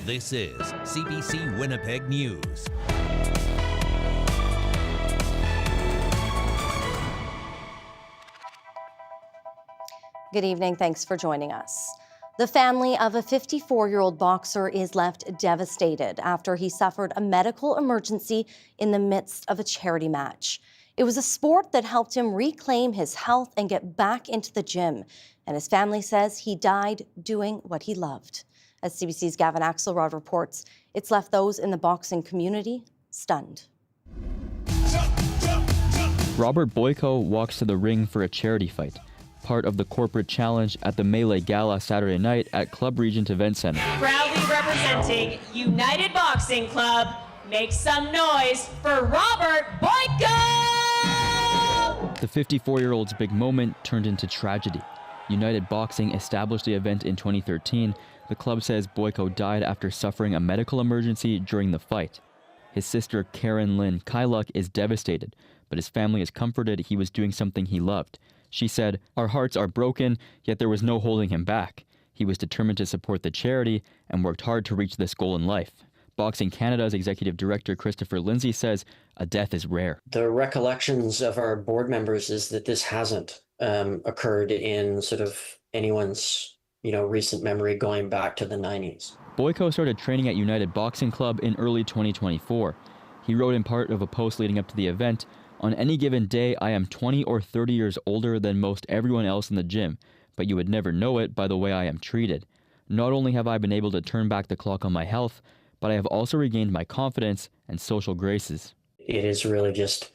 This is CBC Winnipeg News. Good evening. Thanks for joining us. The family of a 54-year-old boxer is left devastated after he suffered a medical emergency in the midst of a charity match. It was a sport that helped him reclaim his health and get back into the gym. And his family says he died doing what he loved. As CBC's Gavin Axelrod reports, it's left those in the boxing community stunned. Robert Boyko walks to the ring for a charity fight, part of the corporate challenge at the Melee Gala Saturday night at Club Regent Event Center. Proudly representing United Boxing Club, make some noise for Robert Boyko! The 54-year-old's big moment turned into tragedy. United Boxing established the event in 2013. The club says Boyko died after suffering a medical emergency during the fight. His sister Karen Lynn Kyluk is devastated, but his family is comforted he was doing something he loved. She said, "Our hearts are broken, yet there was no holding him back. He was determined to support the charity and worked hard to reach this goal in life." Boxing Canada's executive director Christopher Lindsay says a death is rare. The recollections of our board members is that this hasn't occurred in sort of anyone's recent memory going back to the 90s. Boyko started training at United Boxing Club in early 2024. He wrote in part of a post leading up to the event, "On any given day, I am 20 or 30 years older than most everyone else in the gym, but you would never know it by the way I am treated. Not only have I been able to turn back the clock on my health, but I have also regained my confidence and social graces." It is really just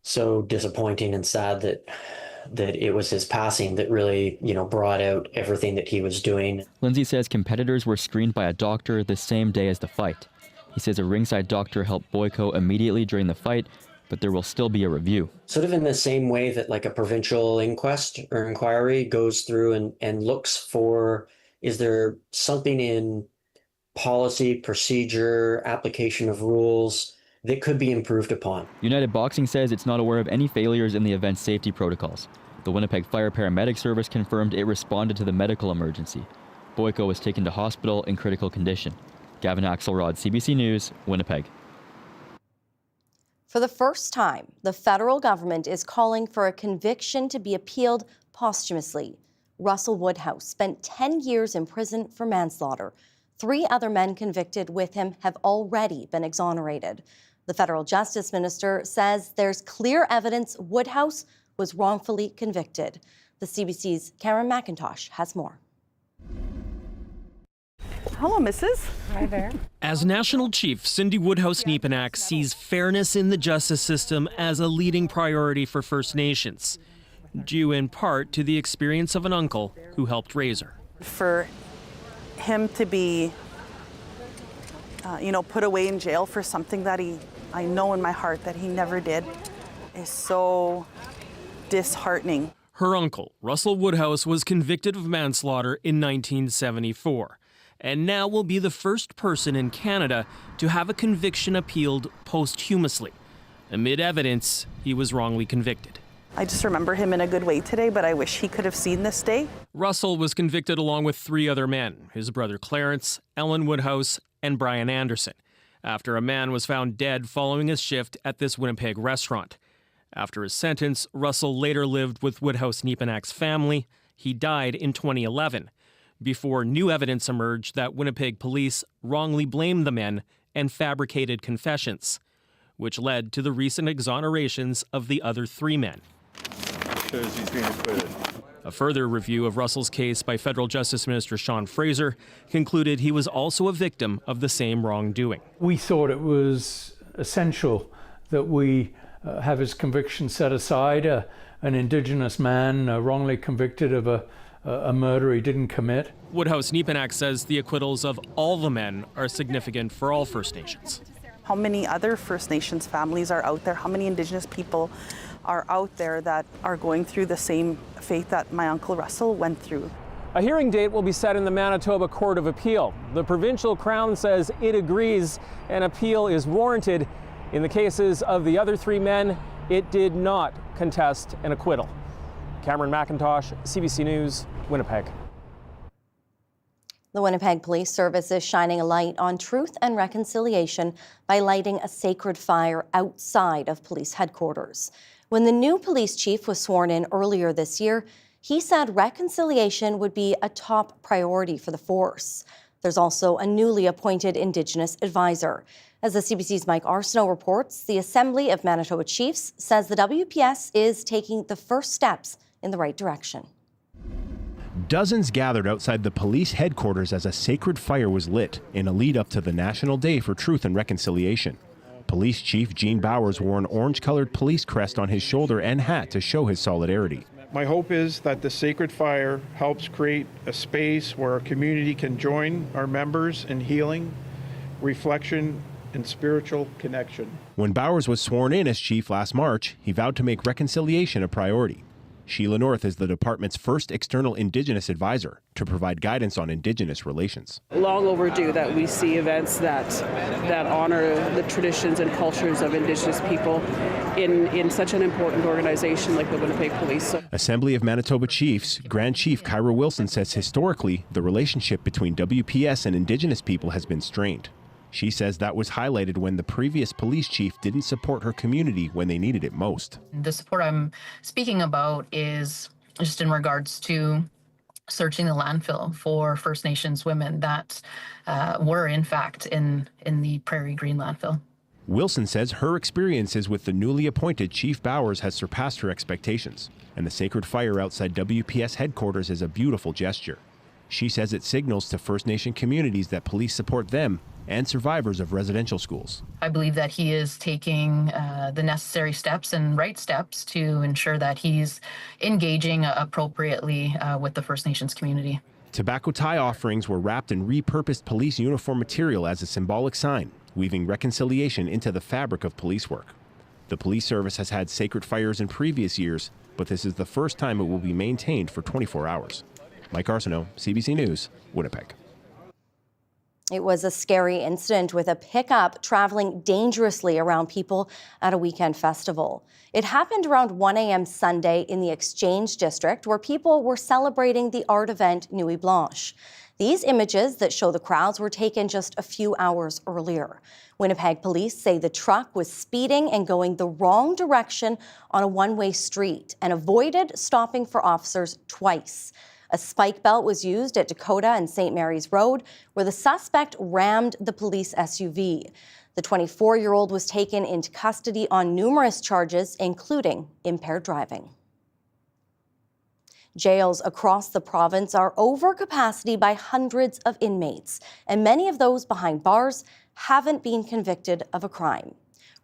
so disappointing and sad that it was his passing that really, brought out everything that he was doing. Lindsay says competitors were screened by a doctor the same day as the fight. He says a ringside doctor helped Boyko immediately during the fight, but there will still be a review. Sort of in the same way that like a provincial inquest or inquiry goes through and looks for, is there something in policy, procedure, application of rules that could be improved upon. United Boxing says it's not aware of any failures in the event's safety protocols. The Winnipeg Fire Paramedic Service confirmed it responded to the medical emergency. Boyko was taken to hospital in critical condition. Gavin Axelrod, CBC News, Winnipeg. For the first time, the federal government is calling for a conviction to be appealed posthumously. Russell Woodhouse spent 10 years in prison for manslaughter. 3 other men convicted with him have already been exonerated. The federal justice minister says there's clear evidence Woodhouse was wrongfully convicted. The CBC's Karen McIntosh has more. Hello, Mrs. Hi there. As National Chief, Cindy Woodhouse-Nepenak sees fairness in the justice system as a leading priority for First Nations, due in part to the experience of an uncle who helped raise her. For him to be, put away in jail for something that I know in my heart that he never did is so disheartening. Her uncle, Russell Woodhouse, was convicted of manslaughter in 1974. And now will be the first person in Canada to have a conviction appealed posthumously. Amid evidence, he was wrongly convicted. I just remember him in a good way today, but I wish he could have seen this day. Russell was convicted along with 3 other men, his brother Clarence, Ellen Woodhouse, and Brian Anderson, after a man was found dead following his shift at this Winnipeg restaurant. After his sentence, Russell later lived with Woodhouse-Nepenak's family. He died in 2011. Before new evidence emerged that Winnipeg police wrongly blamed the men and fabricated confessions, which led to the recent exonerations of the other 3 men. Shows he's being acquitted. A further review of Russell's case by Federal Justice Minister Sean Fraser concluded he was also a victim of the same wrongdoing. We thought it was essential that we have his conviction set aside. An Indigenous man wrongly convicted of a murder he didn't commit. Woodhouse-Nepenak says the acquittals of all the men are significant for all First Nations. How many other First Nations families are out there? How many Indigenous people are out there that are going through the same fate that my Uncle Russell went through? A hearing date will be set in the Manitoba Court of Appeal. The provincial crown says it agrees an appeal is warranted. In the cases of the other 3 men, it did not contest an acquittal. Cameron McIntosh, CBC News, Winnipeg. The Winnipeg Police Service is shining a light on truth and reconciliation by lighting a sacred fire outside of police headquarters. When the new police chief was sworn in earlier this year, he said reconciliation would be a top priority for the force. There's also a newly appointed Indigenous advisor. As the CBC's Mike Arsenault reports, the Assembly of Manitoba Chiefs says the WPS is taking the first steps in the right direction. Dozens gathered outside the police headquarters as a sacred fire was lit in a lead up to the National Day for Truth and Reconciliation. Police Chief Gene Bowers wore an orange-colored police crest on his shoulder and hat to show his solidarity. My hope is that the sacred fire helps create a space where our community can join our members in healing, reflection, and spiritual connection. When Bowers was sworn in as chief last March, he vowed to make reconciliation a priority. Sheila North is the department's first external Indigenous advisor to provide guidance on Indigenous relations. Long overdue that we see events that honor the traditions and cultures of Indigenous people in such an important organization like the Winnipeg Police. Assembly of Manitoba Chiefs Grand Chief Kyra Wilson says historically the relationship between WPS and Indigenous people has been strained. She says that was highlighted when the previous police chief didn't support her community when they needed it most. The support I'm speaking about is just in regards to searching the landfill for First Nations women that were in fact in the Prairie Green landfill. Wilson says her experiences with the newly appointed Chief Bowers has surpassed her expectations, and the sacred fire outside WPS headquarters is a beautiful gesture. She says it signals to First Nation communities that police support them and survivors of residential schools. I believe that he is taking the necessary steps and right steps to ensure that he's engaging appropriately with the First Nations community. Tobacco tie offerings were wrapped in repurposed police uniform material as a symbolic sign, weaving reconciliation into the fabric of police work. The police service has had sacred fires in previous years, but this is the first time it will be maintained for 24 hours. Mike Arsenault, CBC News, Winnipeg. It was a scary incident with a pickup traveling dangerously around people at a weekend festival. It happened around 1 a.m. Sunday in the Exchange District, where people were celebrating the art event Nuit Blanche. These images that show the crowds were taken just a few hours earlier. Winnipeg police say the truck was speeding and going the wrong direction on a one-way street and avoided stopping for officers twice. A spike belt was used at Dakota and St. Mary's Road, where the suspect rammed the police SUV. The 24-year-old was taken into custody on numerous charges, including impaired driving. Jails across the province are over capacity by hundreds of inmates, and many of those behind bars haven't been convicted of a crime.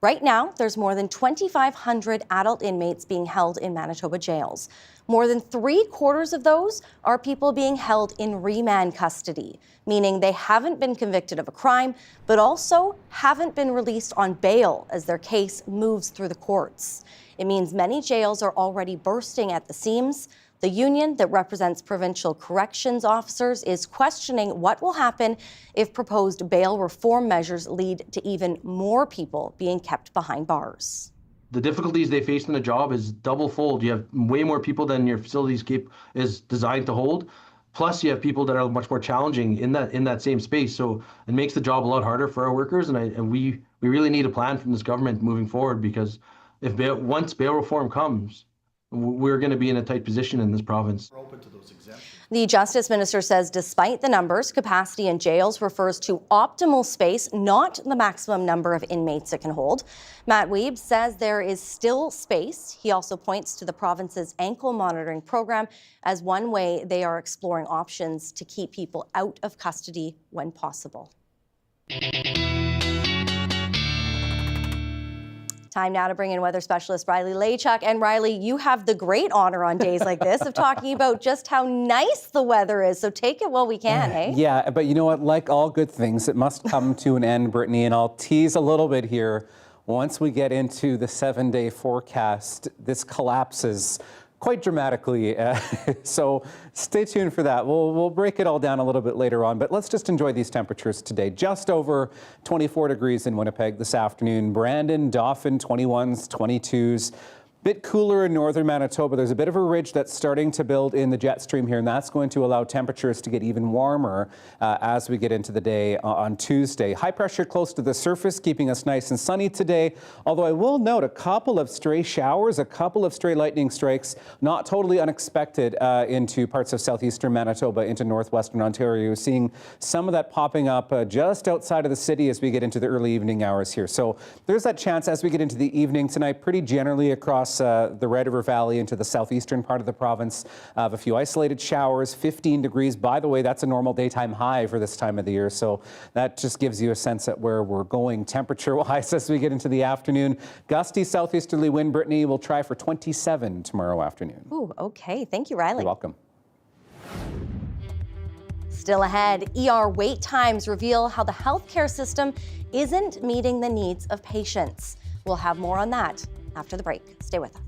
Right now, there's more than 2,500 adult inmates being held in Manitoba jails. More than 3/4 of those are people being held in remand custody, meaning they haven't been convicted of a crime, but also haven't been released on bail as their case moves through the courts. It means many jails are already bursting at the seams. The union that represents provincial corrections officers is questioning what will happen if proposed bail reform measures lead to even more people being kept behind bars. The difficulties they face in the job is double-fold. You have way more people than your facilities is designed to hold. Plus, you have people that are much more challenging in that same space. So it makes the job a lot harder for our workers. And we really need a plan from this government moving forward, because once bail reform comes, we're going to be in a tight position in this province. The Justice Minister says despite the numbers, capacity in jails refers to optimal space, not the maximum number of inmates it can hold. Matt Wiebe says there is still space. He also points to the province's ankle monitoring program as one way they are exploring options to keep people out of custody when possible. Time now to bring in weather specialist Riley Laychuk. And Riley, you have the great honor on days like this of talking about just how nice the weather is. So take it while we can, hey? Yeah, but you know what? Like all good things, it must come to an end, Brittany. And I'll tease a little bit here. Once we get into the 7-day forecast, this collapses quite dramatically. So stay tuned for that. We'll break it all down a little bit later on, but let's just enjoy these temperatures today. Just over 24 degrees in Winnipeg this afternoon. Brandon, Dauphin, 21s, 22s. Bit cooler in northern Manitoba. There's a bit of a ridge that's starting to build in the jet stream here, and that's going to allow temperatures to get even warmer as we get into the day on Tuesday. High pressure close to the surface, keeping us nice and sunny today, although I will note a couple of stray showers, a couple of stray lightning strikes, not totally unexpected into parts of southeastern Manitoba, into northwestern Ontario. Seeing some of that popping up just outside of the city as we get into the early evening hours here. So there's that chance as we get into the evening tonight, pretty generally across the Red River Valley into the southeastern part of the province of a few isolated showers. 15 degrees, by the way, that's a normal daytime high for this time of the year. So that just gives you a sense at where we're going temperature-wise as we get into the afternoon. Gusty southeasterly wind, Brittany, will try for 27 tomorrow afternoon. Ooh, okay. Thank you, Riley. You're welcome. Still ahead, ER wait times reveal how the healthcare system isn't meeting the needs of patients. We'll have more on that after the break. Stay with us.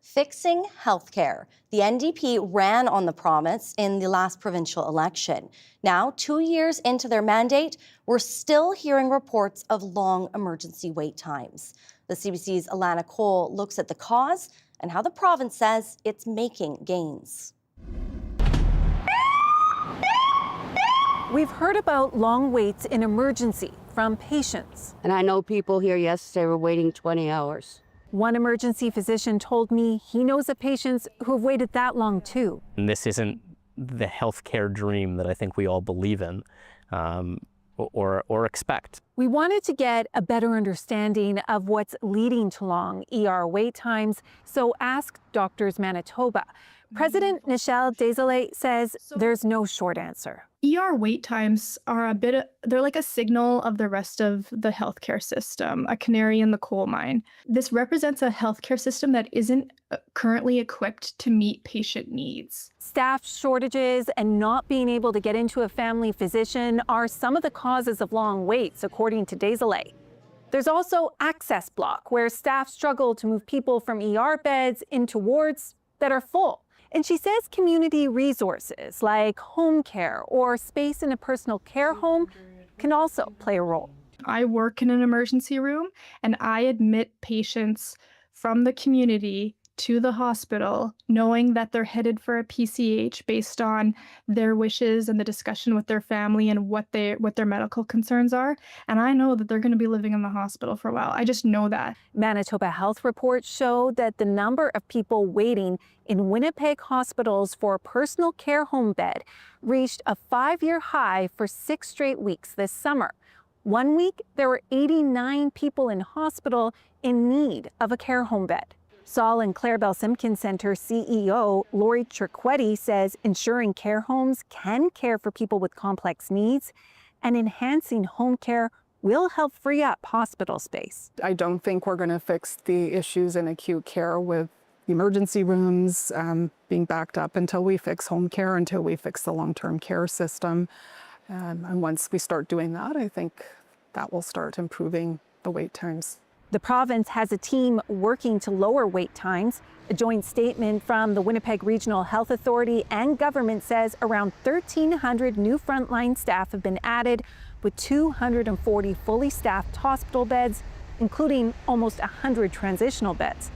Fixing healthcare. The NDP ran on the promise in the last provincial election. Now, 2 years into their mandate, we're still hearing reports of long emergency wait times. The CBC's Alana Cole looks at the cause and how the province says it's making gains. We've heard about long waits in emergency from patients. And I know people here yesterday were waiting 20 hours. One emergency physician told me he knows of patients who have waited that long too. And this isn't the healthcare dream that I think we all believe in or expect. We wanted to get a better understanding of what's leading to long ER wait times, so asked Doctors Manitoba. President Nichelle Desolé says there's no short answer. ER wait times are they're like a signal of the rest of the healthcare system, a canary in the coal mine. This represents a healthcare system that isn't currently equipped to meet patient needs. Staff shortages and not being able to get into a family physician are some of the causes of long waits, according to Desolé. There's also access block, where staff struggle to move people from ER beds into wards that are full. And she says community resources like home care or space in a personal care home can also play a role. I work in an emergency room and I admit patients from the community to the hospital knowing that they're headed for a PCH based on their wishes and the discussion with their family and what their medical concerns are. And I know that they're going to be living in the hospital for a while. I just know that. Manitoba health reports show that the number of people waiting in Winnipeg hospitals for a personal care home bed reached a 5-year high for 6 straight weeks this summer. 1 week, there were 89 people in hospital in need of a care home bed. Saul and Clarabelle Simpkins Centre CEO Lori Cerquetti says ensuring care homes can care for people with complex needs and enhancing home care will help free up hospital space. I don't think we're going to fix the issues in acute care with emergency rooms being backed up until we fix home care, until we fix the long-term care system. And once we start doing that, I think that will start improving the wait times. The province has a team working to lower wait times. A joint statement from the Winnipeg Regional Health Authority and government says around 1,300 new frontline staff have been added, with 240 fully staffed hospital beds, including almost 100 transitional beds.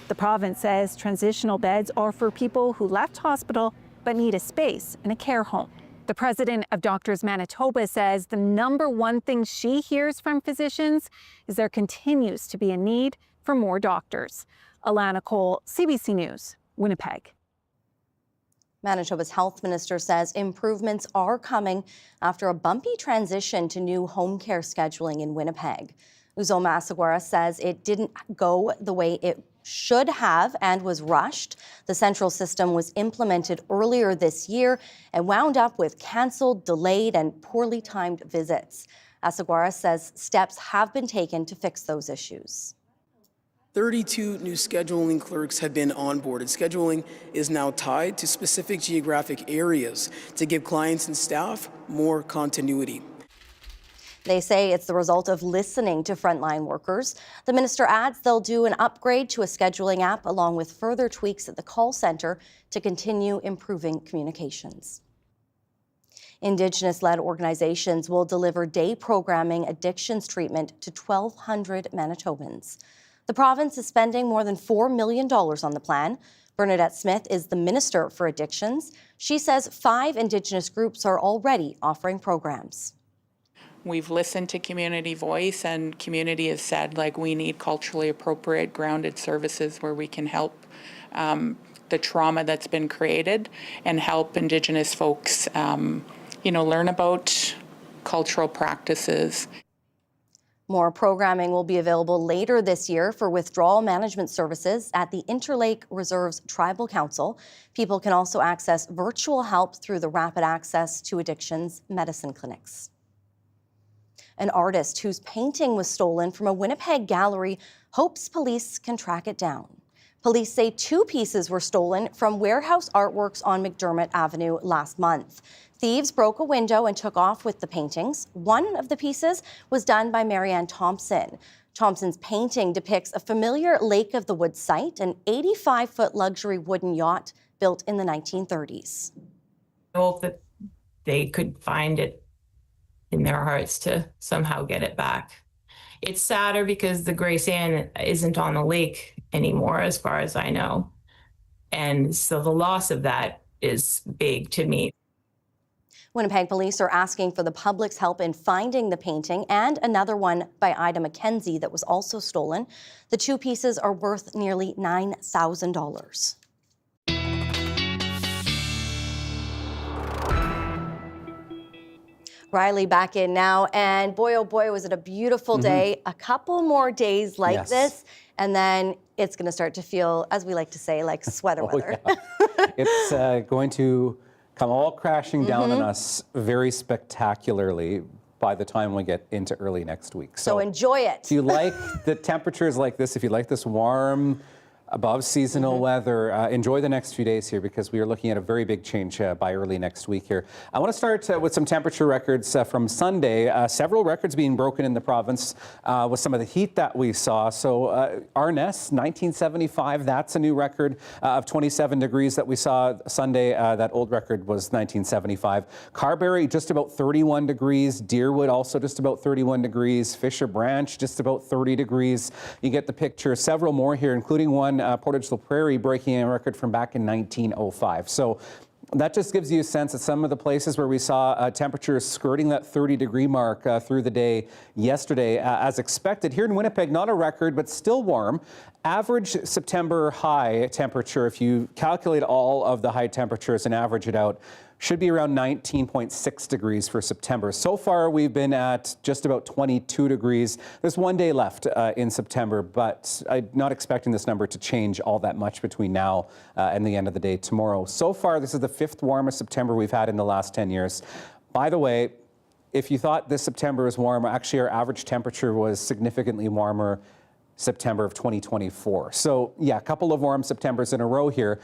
The province says transitional beds are for people who left hospital but need a space in a care home. The president of Doctors Manitoba says the number one thing she hears from physicians is there continues to be a need for more doctors. Alana Cole, CBC News, Winnipeg. Manitoba's health minister says improvements are coming after a bumpy transition to new home care scheduling in Winnipeg. Uzoma Asagwara says it didn't go the way it should have and was rushed. The central system was implemented earlier this year and wound up with cancelled, delayed, and poorly timed visits. Asagwara says steps have been taken to fix those issues. 32 new scheduling clerks have been onboarded. Scheduling is now tied to specific geographic areas to give clients and staff more continuity. They say it's the result of listening to frontline workers. The minister adds they'll do an upgrade to a scheduling app along with further tweaks at the call center to continue improving communications. Indigenous-led organizations will deliver day programming addictions treatment to 1,200 Manitobans. The province is spending more than $4 million on the plan. Bernadette Smith is the Minister for Addictions. She says 5 Indigenous groups are already offering programs. We've listened to community voice, and community has said, we need culturally appropriate, grounded services where we can help the trauma that's been created and help Indigenous folks, learn about cultural practices. More programming will be available later this year for withdrawal management services at the Interlake Reserves Tribal Council. People can also access virtual help through the Rapid Access to Addictions medicine clinics. An artist whose painting was stolen from a Winnipeg gallery hopes police can track it down. Police say 2 pieces were stolen from Warehouse Artworks on McDermott Avenue last month. Thieves broke a window and took off with the paintings. One of the pieces was done by Marianne Thompson. Thompson's painting depicts a familiar Lake of the Woods site, an 85-foot luxury wooden yacht built in the 1930s. I hope that they could find it in their hearts to somehow get it back. It's sadder because the gray sand isn't on the lake anymore, as far as I know. And so the loss of that is big to me. Winnipeg police are asking for the public's help in finding the painting and another one by Ida McKenzie that was also stolen. The two pieces are worth nearly $9,000. Riley back in now, and boy, oh boy, was it a beautiful day. A couple more days like this, and then it's going to start to feel, as we like to say, like sweater weather. It's going to come all crashing down on us very spectacularly by the time we get into early next week. So enjoy it. If you like the temperatures like this, if you like this warm, above seasonal weather, enjoy the next few days here, because we are looking at a very big change by early next week here. I want to start with some temperature records from Sunday. Several records being broken in the province with some of the heat that we saw. So Arness, 1975, that's a new record of 27 degrees that we saw Sunday. That old record was 1975. Carberry, just about 31 degrees. Deerwood, also just about 31 degrees. Fisher Branch, just about 30 degrees. You get the picture. Several more here, including one Portage La Prairie breaking a record from back in 1905. So that just gives you a sense that some of the places where we saw temperatures skirting that 30-degree mark through the day yesterday, as expected. Here in Winnipeg, not a record, but still warm. Average September high temperature, if you calculate all of the high temperatures and average it out, should be around 19.6 degrees for September. So far, we've been at just about 22 degrees. There's one day left in September, but I'm not expecting this number to change all that much between now and the end of the day tomorrow. So far, this is the 5th warmest September we've had in the last 10 years. By the way, if you thought this September was warm, actually our average temperature was significantly warmer September of 2024. So yeah, a couple of warm Septembers in a row here.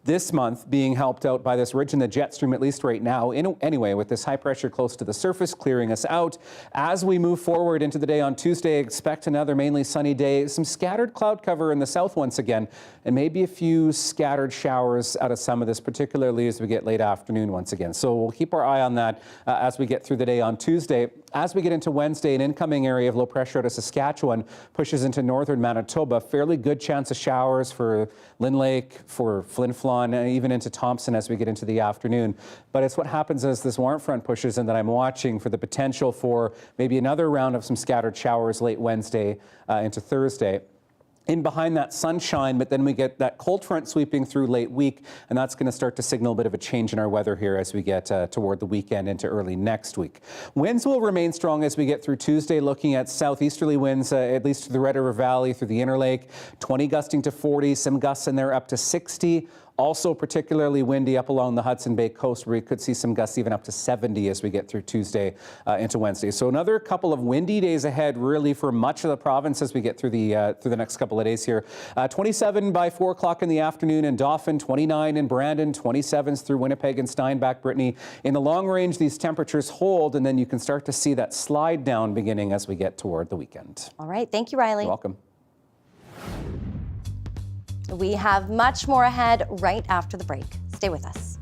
This month being helped out by this ridge in the jet stream, at least right now, anyway, with this high pressure close to the surface, clearing us out. As we move forward into the day on Tuesday, expect another mainly sunny day, some scattered cloud cover in the south once again, and maybe a few scattered showers out of some of this, particularly as we get late afternoon once again. So we'll keep our eye on that as we get through the day on Tuesday. As we get into Wednesday, an incoming area of low pressure out of Saskatchewan pushes into northern Manitoba. Fairly good chance of showers for Lynn Lake, for Flin Flon, and even into Thompson as we get into the afternoon. But it's what happens as this warm front pushes in that I'm watching for the potential for maybe another round of some scattered showers late Wednesday into Thursday. In behind that sunshine, but then we get that cold front sweeping through late week, and that's going to start to signal a bit of a change in our weather here as we get toward the weekend into early next week. Winds will remain strong as we get through Tuesday, looking at southeasterly winds, at least through the Red River Valley, through the Interlake, 20 gusting to 40, some gusts in there up to 60. Also particularly windy up along the Hudson Bay coast, where we could see some gusts even up to 70 as we get through Tuesday into Wednesday. So another couple of windy days ahead, really, for much of the province as we get through the next couple of days here. 27 by 4 o'clock in the afternoon in Dauphin, 29 in Brandon, 27s through Winnipeg and Steinbach, Brittany. In the long range, these temperatures hold, and then you can start to see that slide down beginning as we get toward the weekend. All right. Thank you, Riley. You're welcome. We have much more ahead right after the break. Stay with us.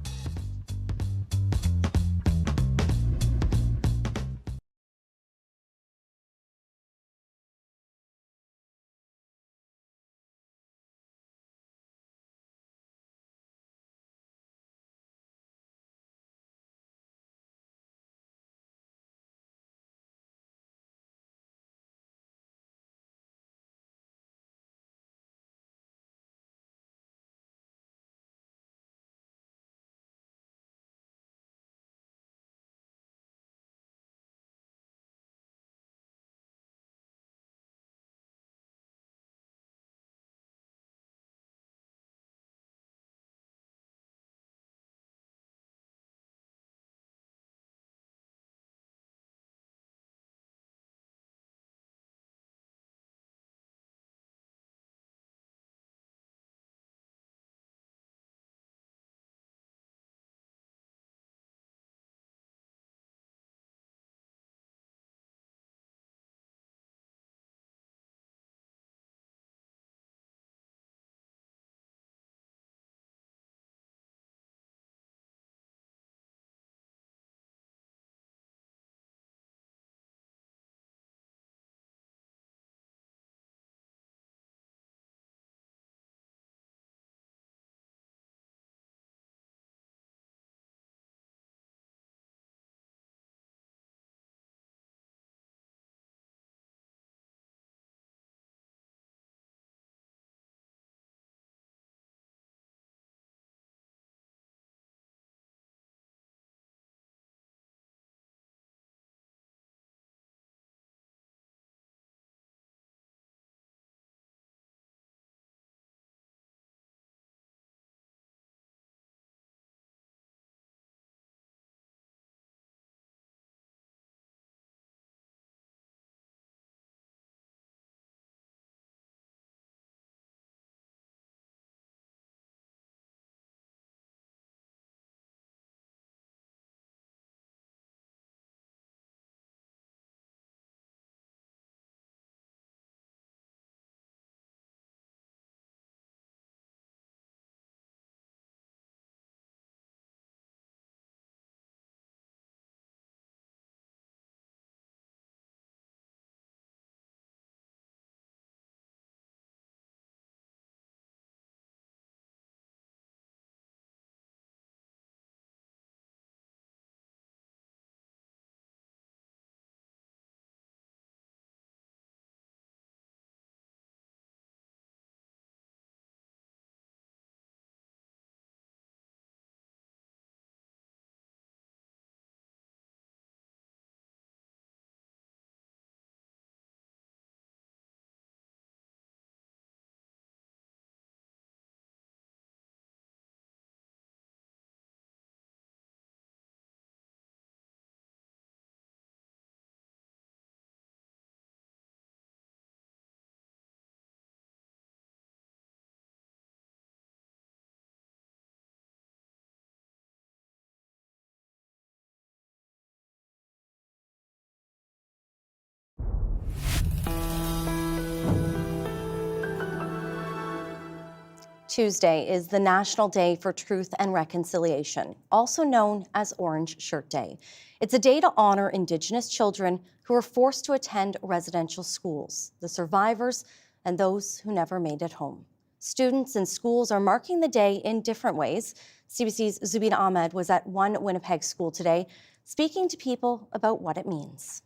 Tuesday is the National Day for Truth and Reconciliation, also known as Orange Shirt Day. It's a day to honor Indigenous children who were forced to attend residential schools, the survivors, and those who never made it home. Students and schools are marking the day in different ways. CBC's Zubina Ahmed was at one Winnipeg school today, speaking to people about what it means.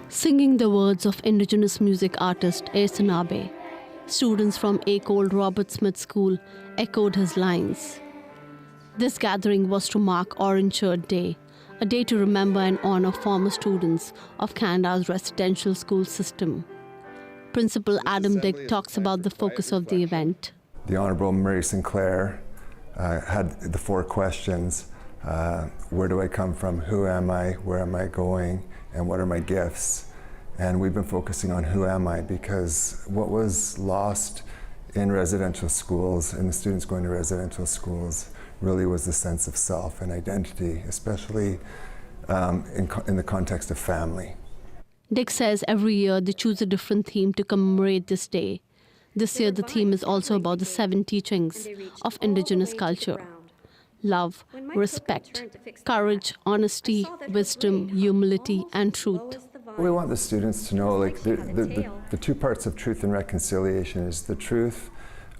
Singing the words of Indigenous music artist Sanabe, students from Old Robert Smith School echoed his lines. This gathering was to mark Orange Shirt Day, a day to remember and honor former students of Canada's residential school system. Principal Adam Dick talks about the focus of the event. The Honourable Murray Sinclair had the 4 questions. Where do I come from? Who am I? Where am I going? And what are my gifts? And we've been focusing on who am I, because what was lost in residential schools and the students going to residential schools really was the sense of self and identity, especially in the context of family. Dick says every year they choose a different theme to commemorate this day. This year the theme is also about the 7 teachings of Indigenous culture: love, respect, courage, honesty, wisdom, humility, and truth. We want the students to know, like, the 2 parts of truth and reconciliation is the truth,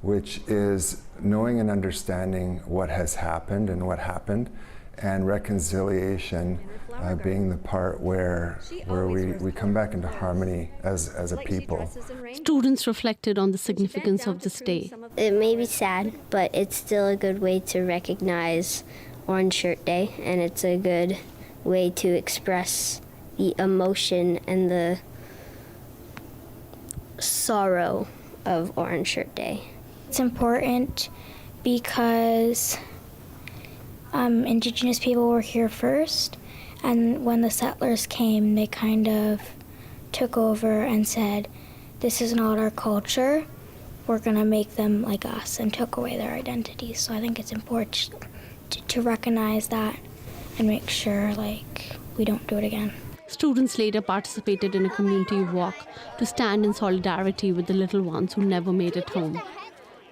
which is knowing and understanding what has happened and what happened, and reconciliation being the part where we come back into harmony as a people. Students reflected on the significance of this day. It may be sad, but it's still a good way to recognize Orange Shirt Day, and it's a good way to express the emotion and the sorrow of Orange Shirt Day. It's important because Indigenous people were here first, and when the settlers came, they kind of took over and said, this is not our culture, we're gonna make them like us, and took away their identities. So I think it's important to recognize that and make sure we don't do it again. Students later participated in a community walk to stand in solidarity with the little ones who never made it home.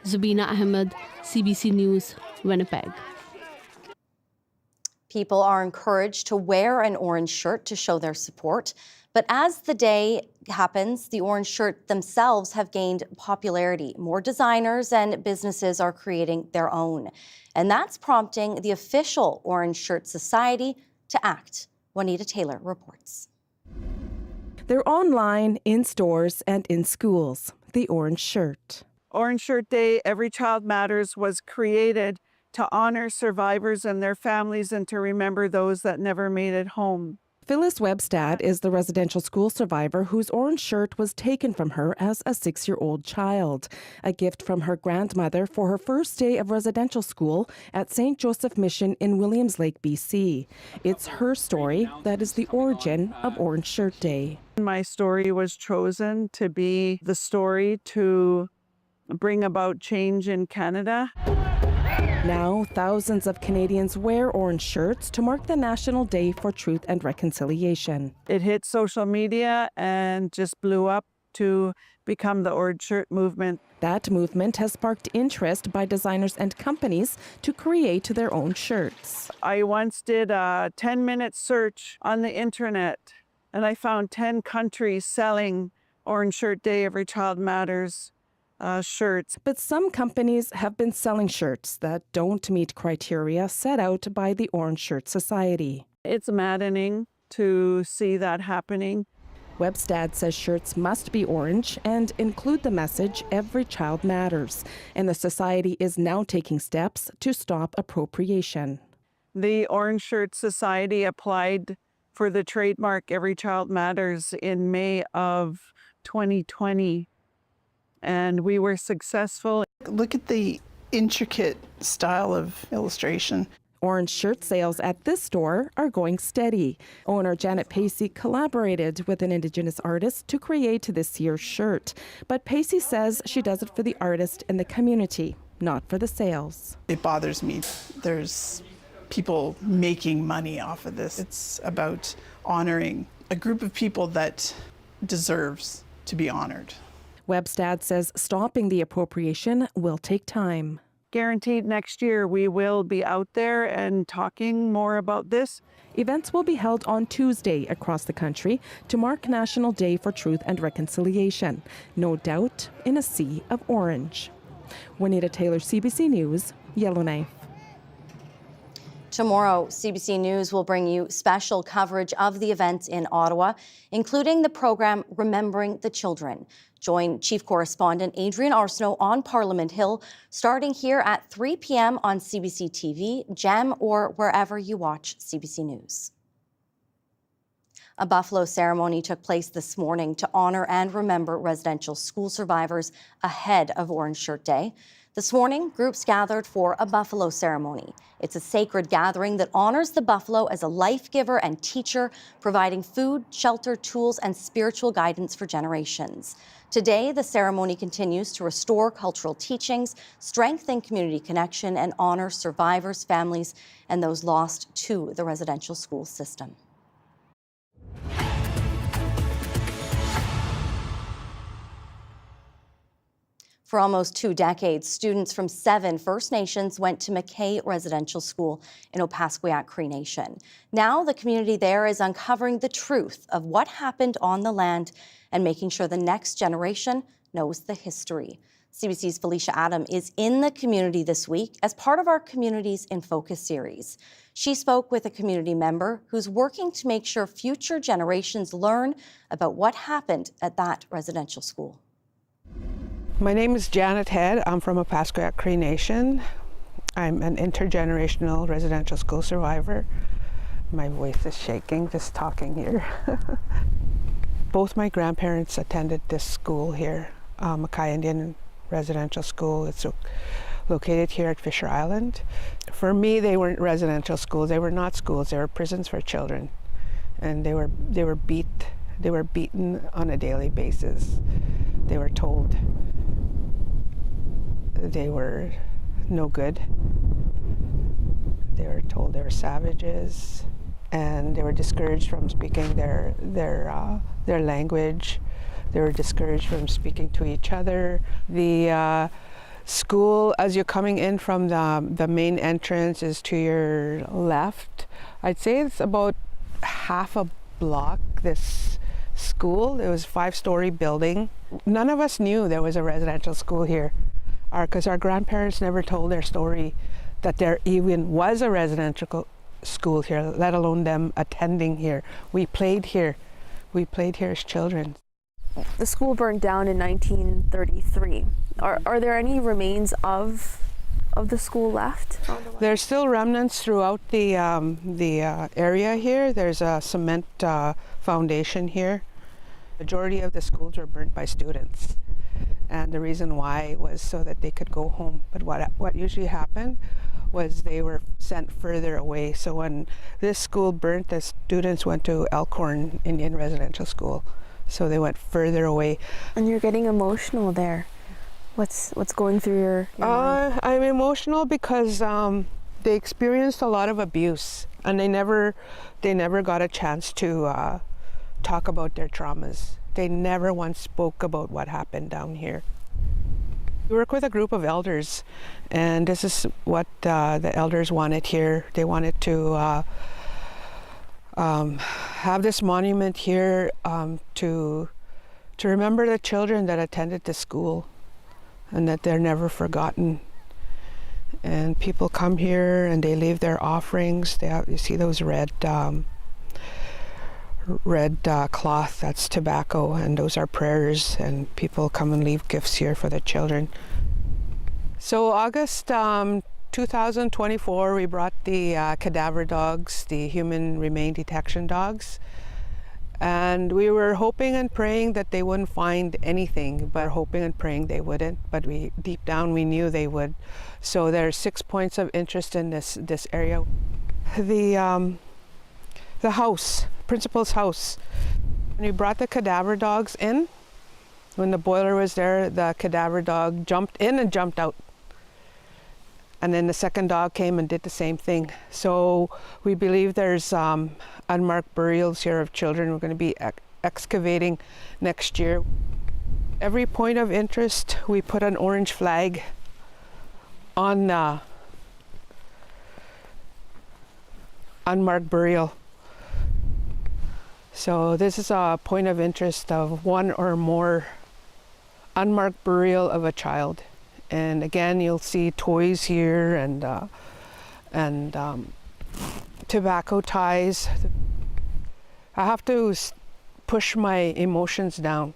Zubina Ahmed, CBC News, Winnipeg. People are encouraged to wear an orange shirt to show their support. But as the day happens, the orange shirt themselves have gained popularity. More designers and businesses are creating their own. And that's prompting the official Orange Shirt Society to act. Juanita Taylor reports. They're online, in stores, and in schools. The Orange Shirt. Orange Shirt Day, Every Child Matters, was created to honor survivors and their families and to remember those that never made it home. Phyllis Webstad is the residential school survivor whose orange shirt was taken from her as a 6-year-old child, a gift from her grandmother for her first day of residential school at St. Joseph Mission in Williams Lake, BC. It's her story that is the origin of Orange Shirt Day. My story was chosen to be the story to bring about change in Canada. Now, thousands of Canadians wear orange shirts to mark the National Day for Truth and Reconciliation. It hit social media and just blew up to become the Orange Shirt movement. That movement has sparked interest by designers and companies to create their own shirts. I once did a 10-minute search on the internet, and I found 10 countries selling Orange Shirt Day, Every Child Matters shirts. But some companies have been selling shirts that don't meet criteria set out by the Orange Shirt Society. It's maddening to see that happening. Webstad says shirts must be orange and include the message, Every Child Matters, and the Society is now taking steps to stop appropriation. The Orange Shirt Society applied for the trademark Every Child Matters in May of 2020. And we were successful. Look at the intricate style of illustration. Orange shirt sales at this store are going steady. Owner Janet Pacey collaborated with an Indigenous artist to create this year's shirt. But Pacey says she does it for the artist and the community, not for the sales. It bothers me. There's people making money off of this. It's about honoring a group of people that deserves to be honored. Webstad says stopping the appropriation will take time. Guaranteed next year we will be out there and talking more about this. Events will be held on Tuesday across the country to mark National Day for Truth and Reconciliation, no doubt in a sea of orange. Juanita Taylor, CBC News, Yellowknife. Tomorrow, CBC News will bring you special coverage of the events in Ottawa, including the program Remembering the Children. Join Chief Correspondent Adrian Arsenault on Parliament Hill, starting here at 3 p.m. on CBC TV, GEM, or wherever you watch CBC News. A buffalo ceremony took place this morning to honor and remember residential school survivors ahead of Orange Shirt Day. This morning, groups gathered for a buffalo ceremony. It's a sacred gathering that honors the buffalo as a life giver and teacher, providing food, shelter, tools, and spiritual guidance for generations. Today, the ceremony continues to restore cultural teachings, strengthen community connection, and honor survivors, families, and those lost to the residential school system. For almost 2 decades, students from 7 First Nations went to McKay Residential School in Opaskwayak Cree Nation. Now the community there is uncovering the truth of what happened on the land and making sure the next generation knows the history. CBC's Felicia Adam is in the community this week as part of our Communities in Focus series. She spoke with a community member who's working to make sure future generations learn about what happened at that residential school. My name is Janet Head. I'm from Opaskwayak Cree Nation. I'm an intergenerational residential school survivor. My voice is shaking just talking here. Both my grandparents attended this school here, Mackay Indian Residential School. It's located here at Fisher Island. For me, they weren't residential schools. They were not schools. They were prisons for children, and they were beaten on a daily basis. They were told they were no good. They were told they were savages, and they were discouraged from speaking their language. They were discouraged from speaking to each other. The school, as you're coming in from the main entrance, is to your left. I'd say it's about half a block, this school. It was a 5-story building. None of us knew there was a residential school here, because our grandparents never told their story that there even was a residential school here, let alone them attending here. We played here. We played here as children. The school burned down in 1933. Are there any remains of the school left? There's still remnants throughout the area here. There's a cement foundation here. Majority of the schools were burnt by students, and the reason why was so that they could go home. But what usually happened was they were sent further away. So when this school burnt, the students went to Elkhorn Indian Residential School. So they went further away. And you're getting emotional there. What's going through your mind? I'm emotional because they experienced a lot of abuse, and they never got a chance to talk about their traumas. They never once spoke about what happened down here. We work with a group of elders, and this is what the elders wanted here. They wanted to have this monument here to remember the children that attended the school, and that they're never forgotten. And people come here and they leave their offerings. You see those red cloth, that's tobacco, and those are prayers, and people come and leave gifts here for the children. So August 2024, we brought the cadaver dogs, the human remain detection dogs, and we were hoping and praying that they wouldn't find anything, but hoping and praying they wouldn't, but deep down we knew they would. So there's 6 points of interest in this area. The house, principal's house. When we brought the cadaver dogs in, when the boiler was there, the cadaver dog jumped in and jumped out. And then the second dog came and did the same thing. So we believe there's unmarked burials here of children. We're going to be excavating next year. Every point of interest, we put an orange flag on unmarked burial. So this is a point of interest of one or more unmarked burial of a child. And again, you'll see toys here and tobacco ties. I have to push my emotions down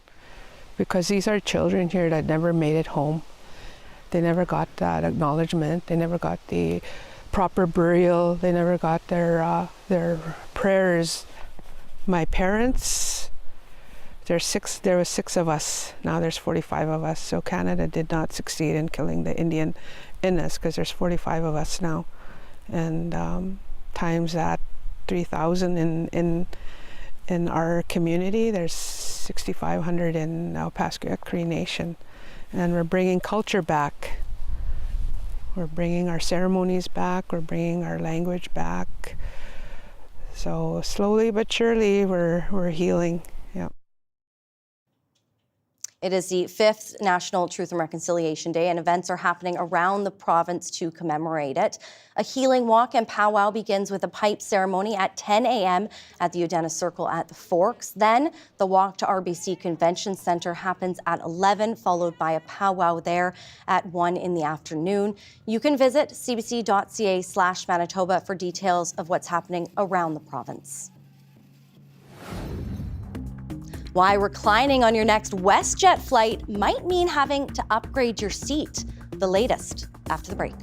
because these are children here that never made it home. They never got that acknowledgement. They never got the proper burial. They never got their prayers. My parents, there was 6 of us. Now there's 45 of us. So Canada did not succeed in killing the Indian in us because there's 45 of us now. And times that 3,000 in our community, there's 6,500 in now Pasquia Cree Nation. And we're bringing culture back. We're bringing our ceremonies back. We're bringing our language back. So slowly but surely, we're healing. Yeah. It is the 5th National Truth and Reconciliation Day, and events are happening around the province to commemorate it. A healing walk and powwow begins with a pipe ceremony at 10 a.m. at the Udena Circle at the Forks. Then the walk to RBC Convention Centre happens at 11, followed by a powwow there at 1 in the afternoon. You can visit cbc.ca/Manitoba for details of what's happening around the province. Why reclining on your next WestJet flight might mean having to upgrade your seat. The latest after the break.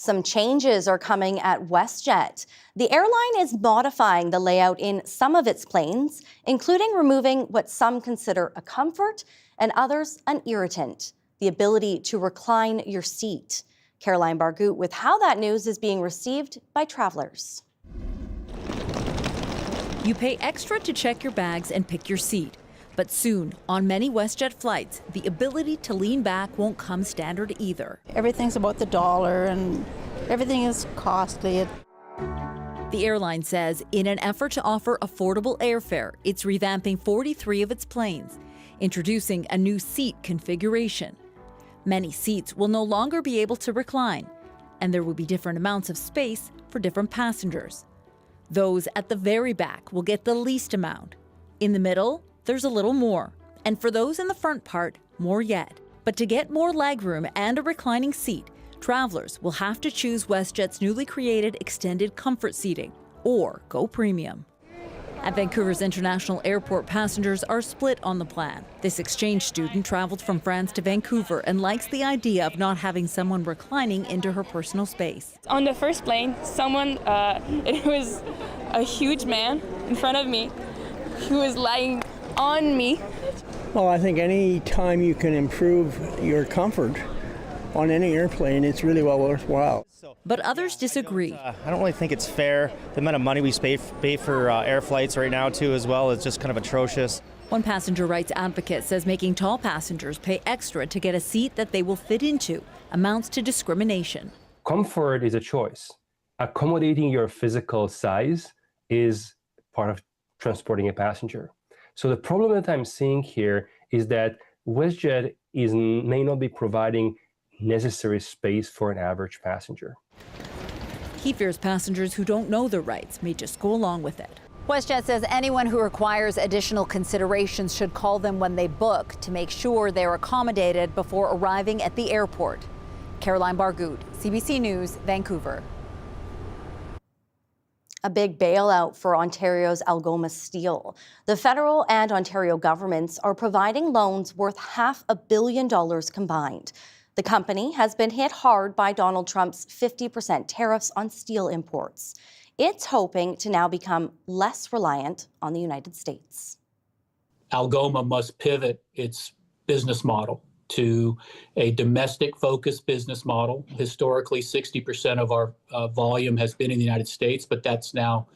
Some changes are coming at WestJet. The airline is modifying the layout in some of its planes, including removing what some consider a comfort and others an irritant, the ability to recline your seat. Caroline Bargout with how that news is being received by travelers. You pay extra to check your bags and pick your seat. But soon, on many WestJet flights, the ability to lean back won't come standard either. Everything's about the dollar and everything is costly. The airline says in an effort to offer affordable airfare, it's revamping 43 of its planes, introducing a new seat configuration. Many seats will no longer be able to recline, and there will be different amounts of space for different passengers. Those at the very back will get the least amount. In the middle, there's a little more, and for those in the front part, more yet. But to get more legroom and a reclining seat, travelers will have to choose WestJet's newly created extended comfort seating, or go premium. At Vancouver's International Airport, passengers are split on the plan. This exchange student traveled from France to Vancouver and likes the idea of not having someone reclining into her personal space. On the first plane, it was a huge man in front of me who was lying on me. Well, I think any time you can improve your comfort on any airplane, it's really well worthwhile. But others disagree. I don't really think it's fair. The amount of money we pay for air flights right now, too, as well, is just kind of atrocious. One passenger rights advocate says making tall passengers pay extra to get a seat that they will fit into amounts to discrimination. Comfort is a choice. Accommodating your physical size is part of transporting a passenger. So the problem that I'm seeing here is that WestJet may not be providing necessary space for an average passenger. He fears passengers who don't know their rights may just go along with it. WestJet says anyone who requires additional considerations should call them when they book to make sure they're accommodated before arriving at the airport. Caroline Bargout, CBC News, Vancouver. A big bailout for Ontario's Algoma Steel. The federal and Ontario governments are providing loans worth $500 million combined. The company has been hit hard by Donald Trump's 50% tariffs on steel imports. It's hoping to now become less reliant on the United States. Algoma must pivot its business model to a domestic-focused business model. Historically, 60% of our volume has been in the United States, but that's now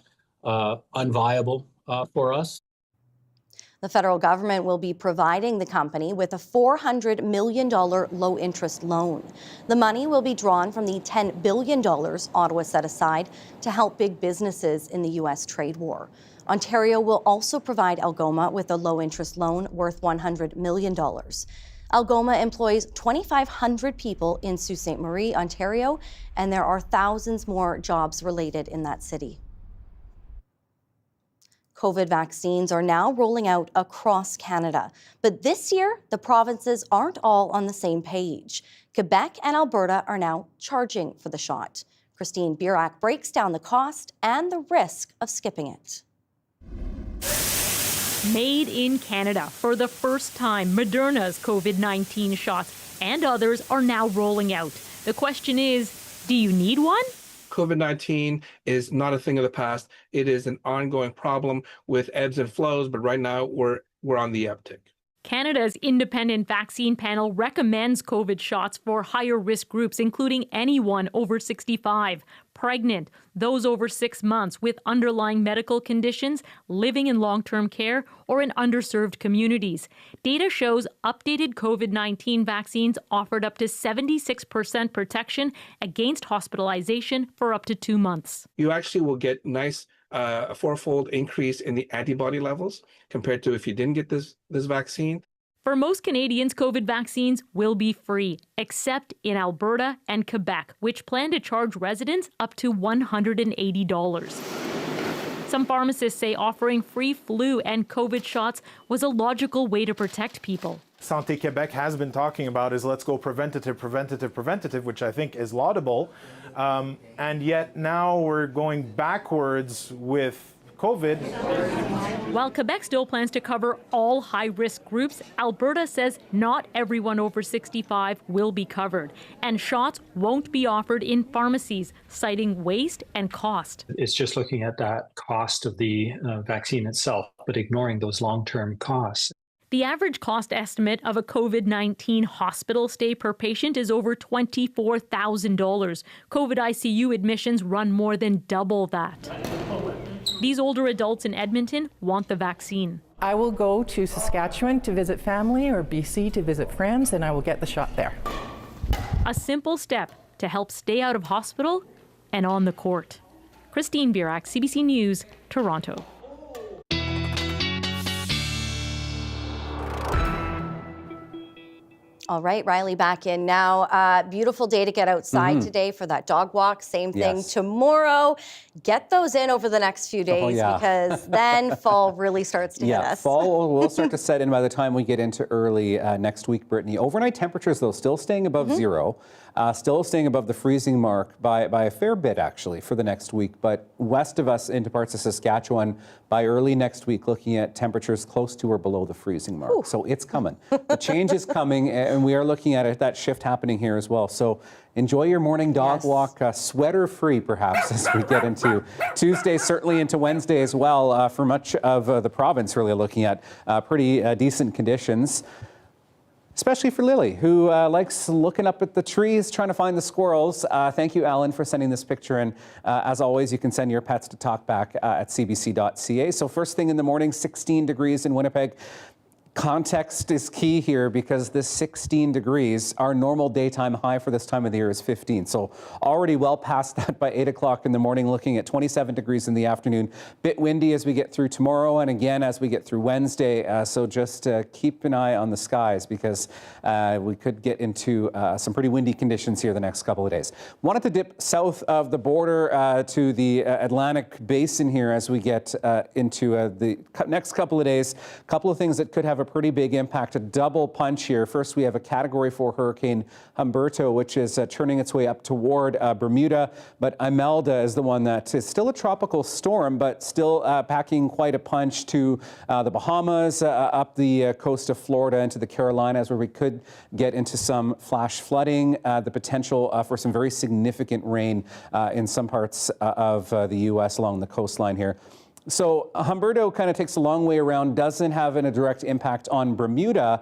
unviable for us. The federal government will be providing the company with a $400 million low-interest loan. The money will be drawn from the $10 billion Ottawa set aside to help big businesses in the U.S. trade war. Ontario will also provide Algoma with a low-interest loan worth $100 million. Algoma employs 2,500 people in Sault Ste. Marie, Ontario, and there are thousands more jobs related in that city. COVID vaccines are now rolling out across Canada. But this year, the provinces aren't all on the same page. Quebec and Alberta are now charging for the shot. Christine Birak breaks down the cost and the risk of skipping it. Made in Canada. For the first time, Moderna's COVID-19 shots and others are now rolling out. The question is, do you need one? COVID-19 is not a thing of the past. It is an ongoing problem with ebbs and flows, but right now we're on the uptick. Canada's independent vaccine panel recommends COVID shots for higher risk groups, including anyone over 65, pregnant, those over 6 months with underlying medical conditions, living in long-term care, or in underserved communities. Data shows updated COVID-19 vaccines offered up to 76% protection against hospitalization for up to 2 months. You actually will get a fourfold increase in the antibody levels compared to if you didn't get this vaccine. For most Canadians, COVID vaccines will be free, except in Alberta and Quebec, which plan to charge residents up to $180. Some pharmacists say offering free flu and COVID shots was a logical way to protect people. Santé Québec has been talking about is let's go preventative, which I think is laudable. And yet now we're going backwards with COVID. While Quebec still plans to cover all high-risk groups, Alberta says not everyone over 65 will be covered, and shots won't be offered in pharmacies, citing waste and cost. It's just looking at that cost of the vaccine itself, but ignoring those long-term costs. The average cost estimate of a COVID-19 hospital stay per patient is over $24,000. COVID ICU admissions run more than double that. These older adults in Edmonton want the vaccine. I will go to Saskatchewan to visit family or BC to visit friends, and I will get the shot there. A simple step to help stay out of hospital and on the court. Christine Birak, CBC News, Toronto. All right, Riley, back in now. Beautiful day to get outside today for that dog walk. Same thing tomorrow. Get those in over the next few days because then fall really starts to hit us. Fall will start to set in by the time we get into early next week, Brittany. Overnight temperatures, though, still staying above zero. Still staying above the freezing mark by a fair bit, actually, for the next week. But west of us into parts of Saskatchewan, by early next week, looking at temperatures close to or below the freezing mark. So it's coming. The change is coming, and we are looking at it, that shift happening here as well. So enjoy your morning dog walk, sweater-free, perhaps, as we get into Tuesday, certainly into Wednesday as well. For much of the province, really looking at pretty decent conditions. Especially for Lily, who likes looking up at the trees, trying to find the squirrels. Thank you, Alan, for sending this picture in. As always, you can send your pets to talkback at cbc.ca. So first thing in the morning, 16 degrees in Winnipeg. Context is key here because this 16 degrees, our normal daytime high for this time of the year is 15. So already well past that by 8 o'clock in the morning, looking at 27 degrees in the afternoon. Bit windy as we get through tomorrow and again as we get through Wednesday. So just keep an eye on the skies because we could get into some pretty windy conditions here the next couple of days. Wanted to dip south of the border to the Atlantic basin here as we get into the next couple of days. A couple of things that could have a pretty big impact, a double punch here. First, we have a Category 4 Hurricane Humberto, which is turning its way up toward Bermuda, but Imelda is the one that is still a tropical storm, but still packing quite a punch to the Bahamas, up the coast of Florida into the Carolinas, where we could get into some flash flooding, the potential for some very significant rain in some parts of the U.S. along the coastline here. So Humberto kind of takes a long way around, doesn't have a direct impact on Bermuda,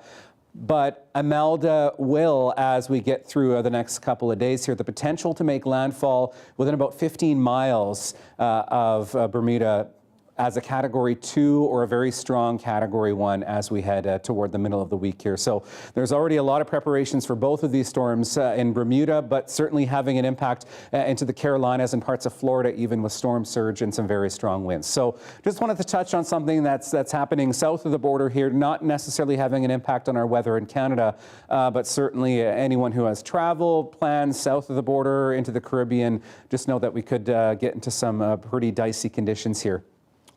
but Imelda will as we get through the next couple of days here. The potential to make landfall within about 15 miles of Bermuda as a Category 2 or a very strong Category 1 as we head toward the middle of the week here. So there's already a lot of preparations for both of these storms in Bermuda, but certainly having an impact into the Carolinas and parts of Florida, even with storm surge and some very strong winds. So just wanted to touch on something that's happening south of the border here, not necessarily having an impact on our weather in Canada, but certainly anyone who has travel plans south of the border into the Caribbean, just know that we could get into some pretty dicey conditions here.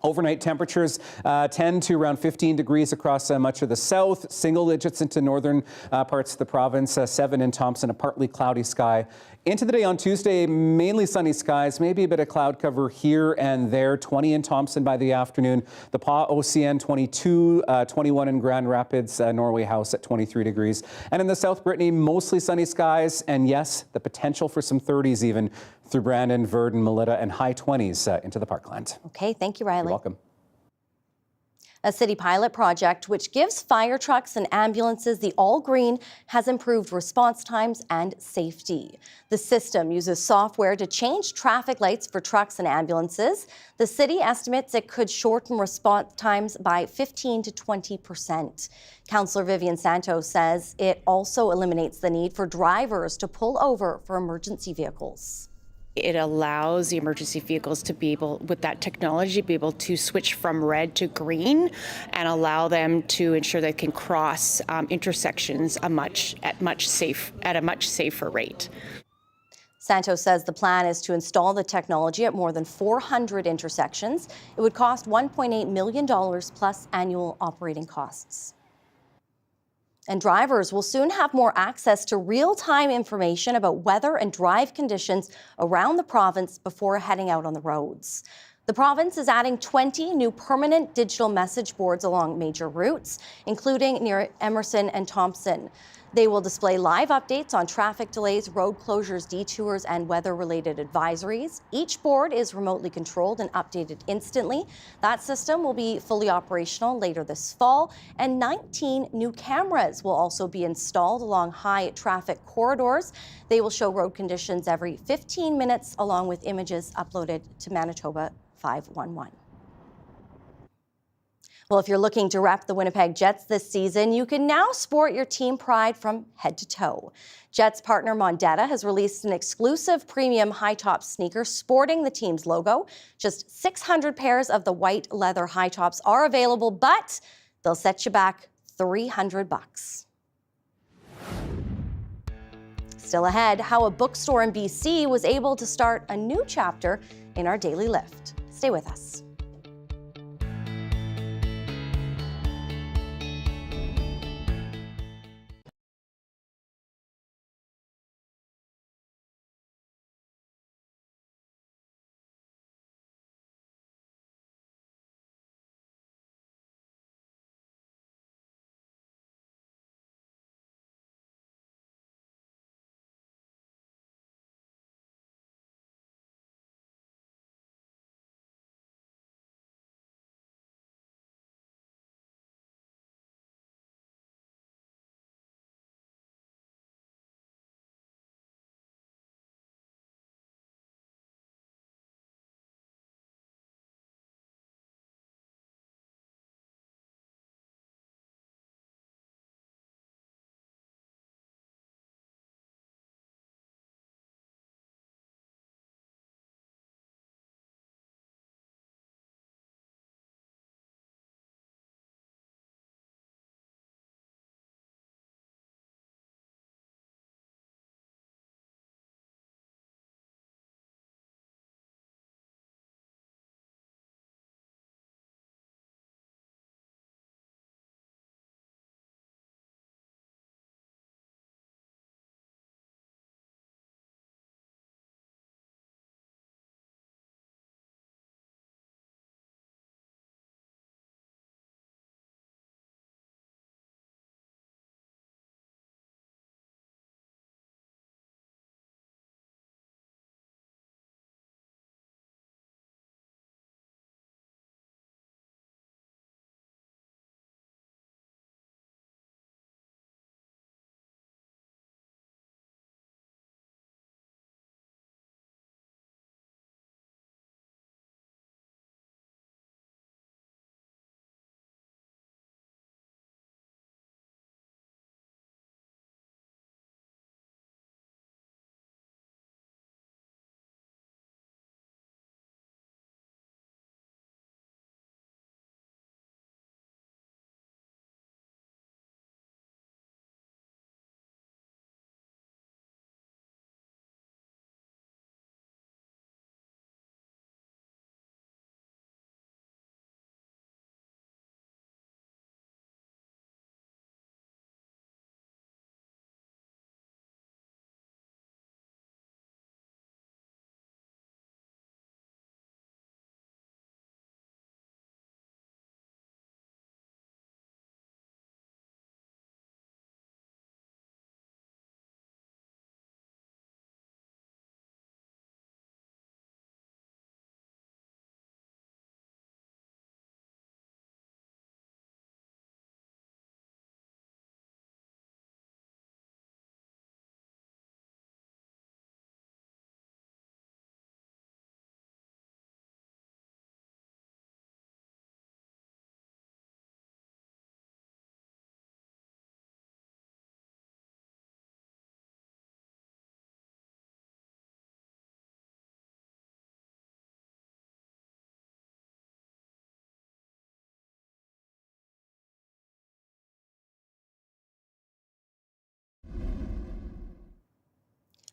Overnight temperatures 10 to around 15 degrees across much of the south, single digits into northern parts of the province, 7 in Thompson, a partly cloudy sky. Into the day on Tuesday, mainly sunny skies, maybe a bit of cloud cover here and there, 20 in Thompson by the afternoon. The OCN 22, 21 in Grand Rapids, Norway House at 23 degrees. And in the South Brittany, mostly sunny skies, and yes, the potential for some 30s even through Brandon, Verdon, Melita, and high 20s into the Parkland. Okay, thank you, Riley. You're welcome. A city pilot project which gives fire trucks and ambulances the all green has improved response times and safety. The system uses software to change traffic lights for trucks and ambulances. The city estimates it could shorten response times by 15 to 20%. Councillor Vivian Santos says it also eliminates the need for drivers to pull over for emergency vehicles. It allows the emergency vehicles to be able, with that technology, be able to switch from red to green and allow them to ensure they can cross intersections at a much safer rate. Santos says the plan is to install the technology at more than 400 intersections. It would cost $1.8 million plus annual operating costs. And drivers will soon have more access to real-time information about weather and drive conditions around the province before heading out on the roads. The province is adding 20 new permanent digital message boards along major routes, including near Emerson and Thompson. They will display live updates on traffic delays, road closures, detours, and weather-related advisories. Each board is remotely controlled and updated instantly. That system will be fully operational later this fall, and 19 new cameras will also be installed along high traffic corridors. They will show road conditions every 15 minutes, along with images uploaded to Manitoba 511. Well, if you're looking to rep the Winnipeg Jets this season, you can now sport your team pride from head to toe. Jets partner Mondetta has released an exclusive premium high-top sneaker sporting the team's logo. Just 600 pairs of the white leather high tops are available, but they'll set you back $300. Still ahead, how a bookstore in BC was able to start a new chapter in our daily lift. Stay with us.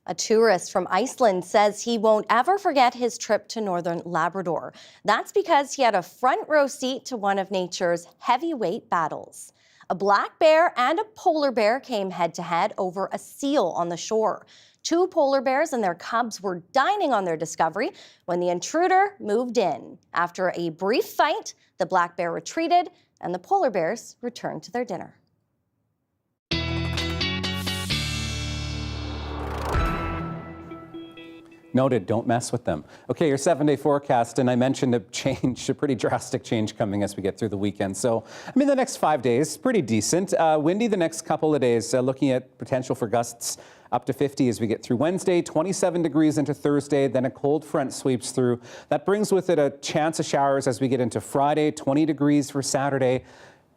A tourist from Iceland says he won't ever forget his trip to northern Labrador. That's because he had a front row seat to one of nature's heavyweight battles. A black bear and a polar bear came head-to-head over a seal on the shore. 2 polar bears and their cubs were dining on their discovery when the intruder moved in. After a brief fight, the black bear retreated and the polar bears returned to their dinner. Noted, don't mess with them. Okay, your 7-day forecast, and I mentioned a pretty drastic change coming as we get through the weekend. So, I mean, the next 5 days, pretty decent. Windy the next couple of days, looking at potential for gusts up to 50 as we get through Wednesday, 27 degrees into Thursday, then a cold front sweeps through. That brings with it a chance of showers as we get into Friday, 20 degrees for Saturday.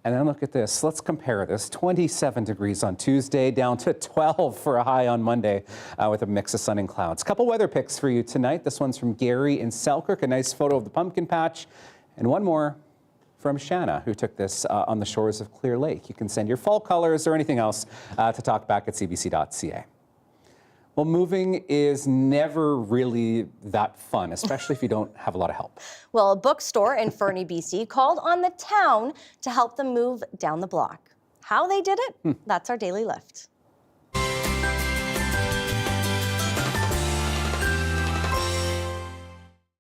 And then look at this. Let's compare this. 27 degrees on Tuesday, down to 12 for a high on Monday with a mix of sun and clouds. Couple weather picks for you tonight. This one's from Gary in Selkirk, a nice photo of the pumpkin patch. And one more from Shanna, who took this on the shores of Clear Lake. You can send your fall colors or anything else to talk back at cbc.ca. Well, moving is never really that fun, especially if you don't have a lot of help. Well, a bookstore in Fernie, BC called on the town to help them move down the block. How they did it? That's our Daily Lift.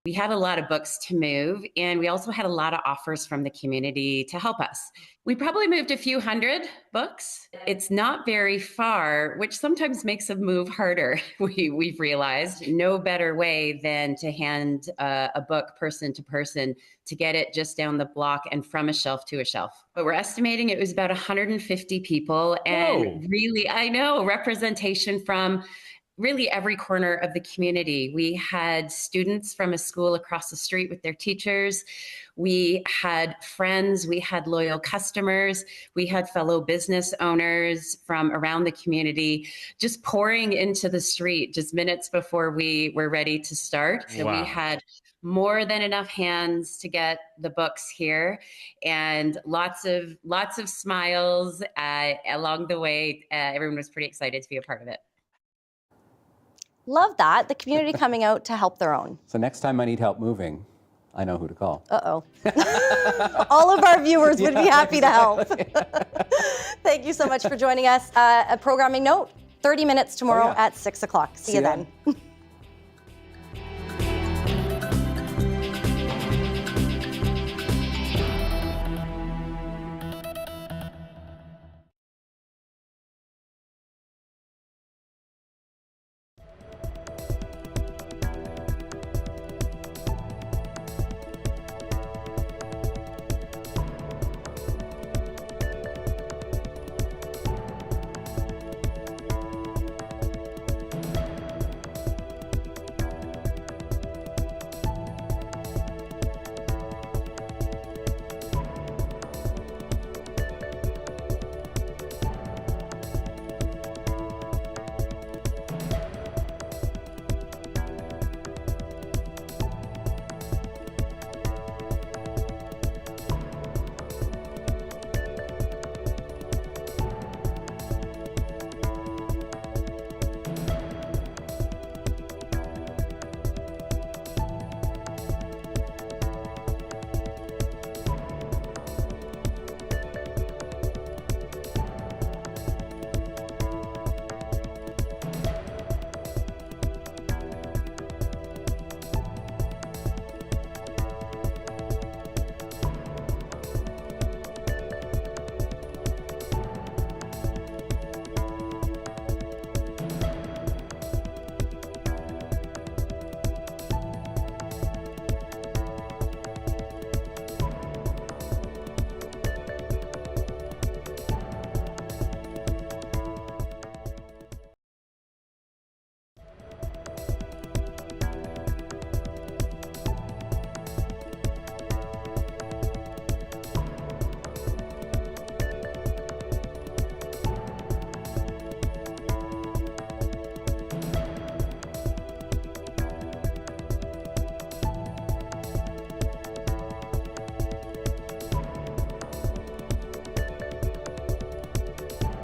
We had a lot of books to move, and we also had a lot of offers from the community to help us. We probably moved a few hundred books. It's not very far, which sometimes makes a move harder. We've realized no better way than to hand a book person to person to get it just down the block and from a shelf to a shelf. But we're estimating it was about 150 people, and really, I know, representation from really every corner of the community. We had students from a school across the street with their teachers. We had friends, we had loyal customers, we had fellow business owners from around the community just pouring into the street just minutes before we were ready to start. So we had more than enough hands to get the books here, and lots of smiles along the way. Everyone was pretty excited to be a part of it. Love that. The community coming out to help their own. So next time I need help moving, I know who to call. Uh-oh. All of our viewers would be happy to help. Thank you so much for joining us. A programming note, 30 minutes tomorrow at 6 o'clock. See you then.